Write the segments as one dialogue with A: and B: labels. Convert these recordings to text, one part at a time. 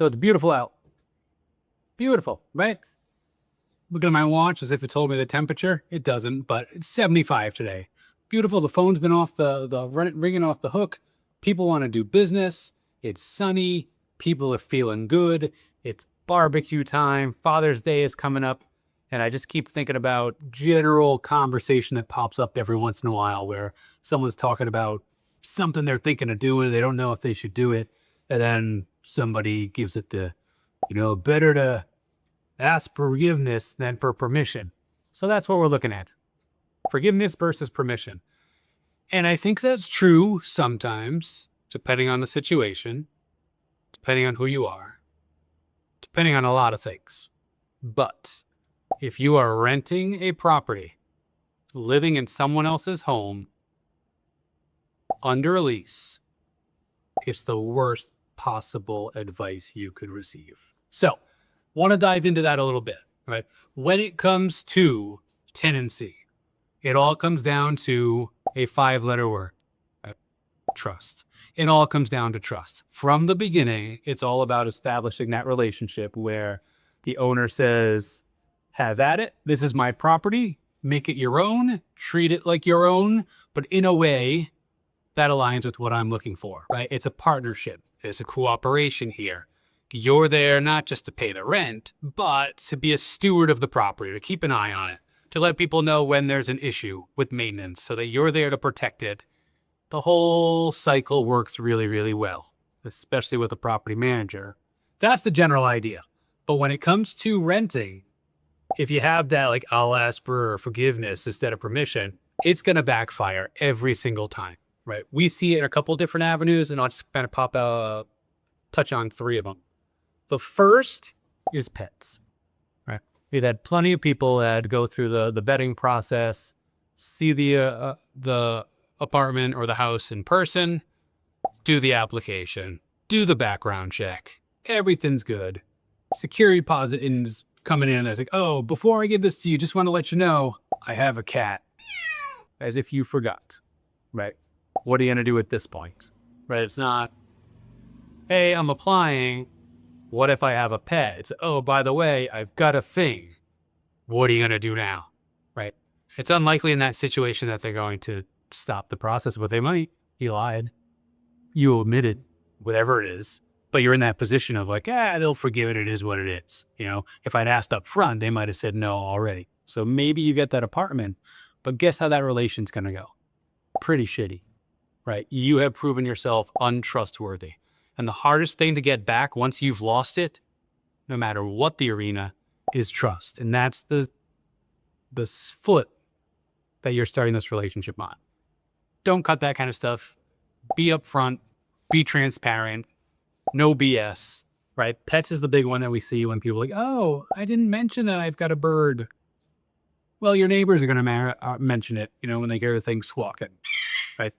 A: So it's beautiful out. Beautiful, right? Looking at my watch as if it told me the temperature. It doesn't, but it's 75 today. Beautiful. The phone's been off ringing off the hook. People want to do business. It's sunny. People are feeling good. It's barbecue time. Father's Day is coming up. And I just keep thinking about general conversation that pops up every once in a while where someone's talking about something they're thinking of doing. They don't know if they should do it. And then somebody gives it the, better to ask forgiveness than for permission. So that's what we're looking at. Forgiveness versus permission. And I think that's true sometimes, depending on the situation, depending on who you are, depending on a lot of things. But if you are renting a property, living in someone else's home, under a lease, it's the worst possible advice you could receive. So, want to dive into that a little bit, right? When it comes to tenancy, it all comes down to a 5-letter word, right? Trust. It all comes down to trust. From the beginning, it's all about establishing that relationship where the owner says, have at it. This is my property. Make it your own. Treat it like your own, but in a way that aligns with what I'm looking for, right? It's a partnership. There's a cooperation here. You're there not just to pay the rent, but to be a steward of the property, to keep an eye on it, to let people know when there's an issue with maintenance so that you're there to protect it. The whole cycle works really, really well, especially with a property manager. That's the general idea. But when it comes to renting, if you have that, like, I'll ask for forgiveness instead of permission, it's going to backfire every single time, right? We see it in a couple different avenues, and I'll just kind of touch on 3 of them. The first is pets, right? We've had plenty of people that go through the vetting process, see the apartment or the house in person, do the application, do the background check. Everything's good. Security deposit is coming in. I was like, oh, before I give this to you, just want to let you know I have a cat. As if you forgot, right? What are you going to do at this point, right? It's not, hey, I'm applying. What if I have a pet? It's, oh, by the way, I've got a thing. What are you going to do now? Right? It's unlikely in that situation that they're going to stop the process, but they might. You lied. You omitted whatever it is, but you're in that position of like, they'll forgive it. It is what it is. If I'd asked up front, they might have said no already. So maybe you get that apartment, but guess how that relation's going to go? Pretty shitty, right? You have proven yourself untrustworthy. And the hardest thing to get back once you've lost it, no matter what the arena, is trust. And that's the foot that you're starting this relationship on. Don't cut that kind of stuff. Be upfront. Be transparent. No BS, right? Pets is the big one that we see when people are like, oh, I didn't mention that I've got a bird. Well, your neighbors are going to mention it, when they hear things squawking, right?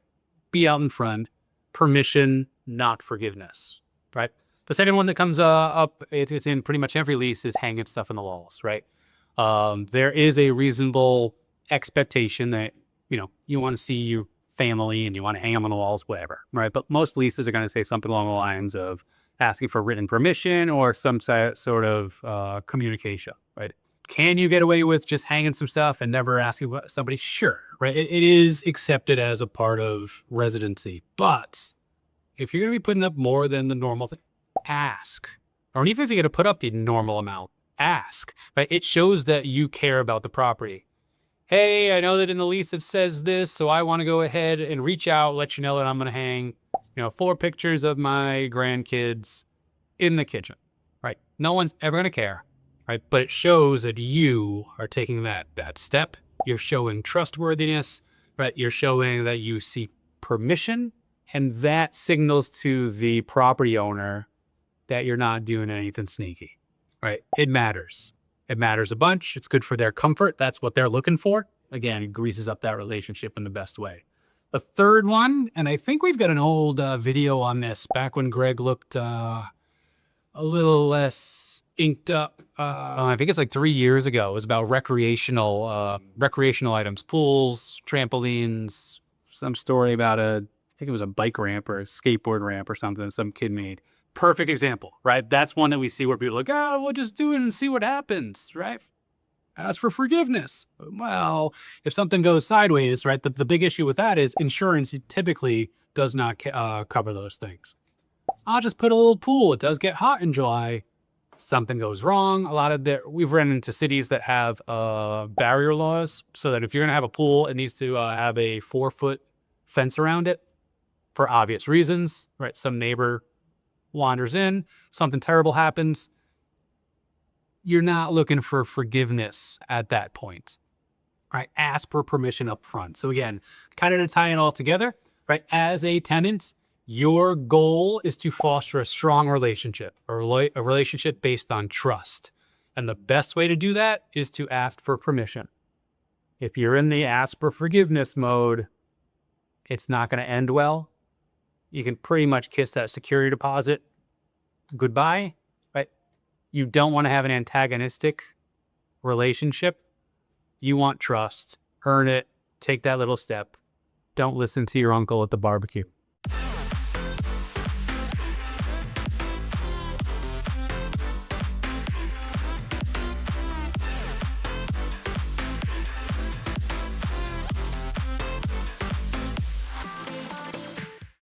A: Be out in front. Permission, not forgiveness, right? The second one that comes up, it's in pretty much every lease, is hanging stuff on the walls, right? There is a reasonable expectation that, you want to see your family and you want to hang them on the walls, whatever, right? But most leases are going to say something along the lines of asking for written permission or some sort of communication, right? Can you get away with just hanging some stuff and never asking somebody? Sure, right? It is accepted as a part of residency. But if you're going to be putting up more than the normal thing, ask. Or even if you're going to put up the normal amount, ask, right? It shows that you care about the property. Hey, I know that in the lease it says this, so I want to go ahead and reach out, let you know that I'm going to hang, 4 pictures of my grandkids in the kitchen, right? No one's ever going to care. Right? But it shows that you are taking that step. You're showing trustworthiness, right? You're showing that you seek permission, and that signals to the property owner that you're not doing anything sneaky, right? It matters. It matters a bunch. It's good for their comfort. That's what they're looking for. Again, it greases up that relationship in the best way. The third one, and I think we've got an old video on this back when Greg looked a little less inked up. I think it's like 3 years ago. It was about recreational items, pools, trampolines, some story about I think it was a bike ramp or a skateboard ramp or something some kid made. Perfect example, right? That's one that we see where people are like, oh, we'll just do it and see what happens, right? Ask for forgiveness. Well, if something goes sideways, right, the big issue with that is insurance typically does not cover those things. I'll just put a little pool. It does get hot in July. Something goes wrong. We've run into cities that have barrier laws, so that if you're gonna have a pool, it needs to have a 4-foot fence around it for obvious reasons, right? Some neighbor wanders in, something terrible happens. You're not looking for forgiveness at that point, right? Ask for permission up front. So again, kind of to tie it all together, right? As a tenant, your goal is to foster a strong relationship, or a relationship based on trust. And the best way to do that is to ask for permission. If you're in the ask for forgiveness mode, it's not going to end well. You can pretty much kiss that security deposit goodbye, right? You don't want to have an antagonistic relationship. You want trust. Earn it. Take that little step. Don't listen to your uncle at the barbecue.